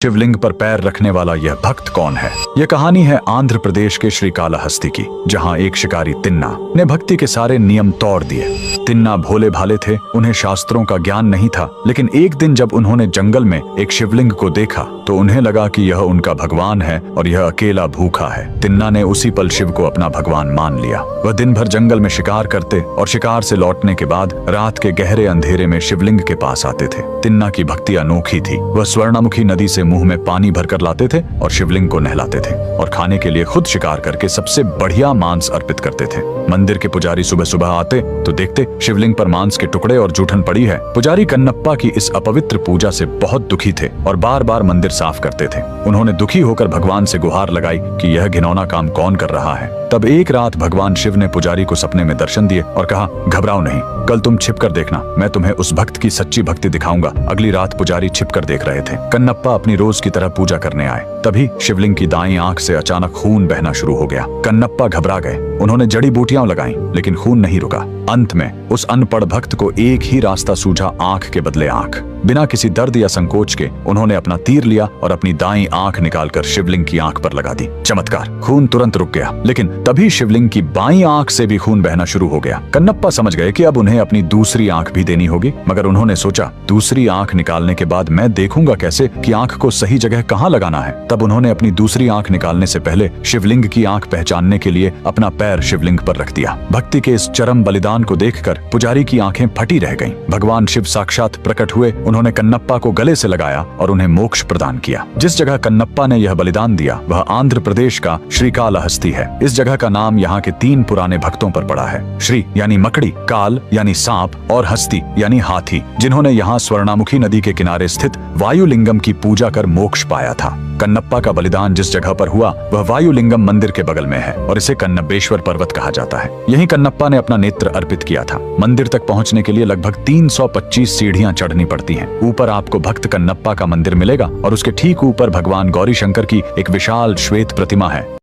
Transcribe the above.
शिवलिंग पर पैर रखने वाला यह भक्त कौन है? यह कहानी है आंध्र प्रदेश के श्रीकालहस्ती की, जहां एक शिकारी तिन्ना ने भक्ति के सारे नियम तोड़ दिए। तिन्ना भोले भाले थे, उन्हें शास्त्रों का ज्ञान नहीं था, लेकिन एक दिन जब उन्होंने जंगल में एक शिवलिंग को देखा तो उन्हें लगा कि यह उनका भगवान है और यह अकेला भूखा है। तिन्ना ने उसी पल शिव को अपना भगवान मान लिया। वह दिन भर जंगल में शिकार करते और शिकार से लौटने के बाद रात के गहरे अंधेरे में शिवलिंग के पास आते थे। तिन्ना की भक्ति अनोखी थी। वह स्वर्णमुखी नदी से मुंह में पानी भरकर लाते थे और शिवलिंग को नहलाते थे और खाने के लिए खुद शिकार करके सबसे बढ़िया मांस अर्पित करते थे। मंदिर के पुजारी सुबह सुबह आते तो देखते शिवलिंग पर मांस के टुकड़े और जूठन पड़ी है। पुजारी कन्नप्पा की इस अपवित्र पूजा से बहुत दुखी थे और बार बार मंदिर साफ करते थे। उन्होंने दुखी होकर भगवान से गुहार लगाई कि यह घिनौना काम कौन कर रहा है। तब एक रात भगवान शिव ने पुजारी को सपने में दर्शन दिए और कहा, घबराओ नहीं, कल तुम छिप कर देखना, मैं तुम्हें उस भक्त की सच्ची भक्ति दिखाऊंगा। अगली रात पुजारी छिप कर देख रहे थे। कन्नप्पा अपनी रोज की तरह पूजा करने आए। तभी शिवलिंग की दाईं आंख से अचानक खून बहना शुरू हो गया। कन्नप्पा घबरा गए। उन्होंने जड़ी बूटियां लगाई, लेकिन खून नहीं रुका। अंत में उस अनपढ़ भक्त को एक ही रास्ता सूझा, आंख के बदले आंख। बिना किसी दर्द या संकोच के उन्होंने अपना तीर लिया और अपनी दाईं आंख निकालकर शिवलिंग की आंख पर लगा दी। चमत्कार, खून तुरंत रुक गया, लेकिन तभी शिवलिंग की बाईं आंख से भी खून बहना शुरू हो गया। कन्नप्पा समझ गए कि अब उन्हें अपनी दूसरी आंख भी देनी होगी, मगर उन्होंने सोचा, दूसरी आंख निकालने के बाद मैं देखूंगा कैसे कि आंख को सही जगह कहाँ लगाना है। तब उन्होंने अपनी दूसरी आंख निकालने से पहले शिवलिंग की आंख पहचानने के लिए अपना पैर शिवलिंग पर रख दिया। भक्ति के इस चरम बलिदान को देखकर पुजारी की आंखें फटी रह गईं। भगवान शिव साक्षात प्रकट हुए। उन्होंने कन्नप्पा को गले से लगाया और उन्हें मोक्ष प्रदान किया। जिस जगह कन्नप्पा ने यह बलिदान दिया वह आंध्र प्रदेश का श्रीकालहस्ती है। इस जगह का नाम यहाँ के 3 पुराने भक्तों पर पड़ा है। श्री यानी मकड़ी, काल यानी सांप और हस्ती यानी हाथी, जिन्होंने यहाँ स्वर्णामुखी नदी के किनारे स्थित वायुलिंगम की पूजा कर मोक्ष पाया था। कन्नप्पा का बलिदान जिस जगह पर हुआ वह वायुलिंगम मंदिर के बगल में है और इसे कन्नबेश्वर पर्वत कहा जाता है। यहीं कन्नप्पा ने अपना नेत्र अर्पित किया था। मंदिर तक पहुंचने के लिए लगभग 325 सीढ़ियां चढ़नी पड़ती हैं। ऊपर आपको भक्त कन्नप्पा का मंदिर मिलेगा और उसके ठीक ऊपर भगवान गौरी शंकर की एक विशाल श्वेत प्रतिमा है।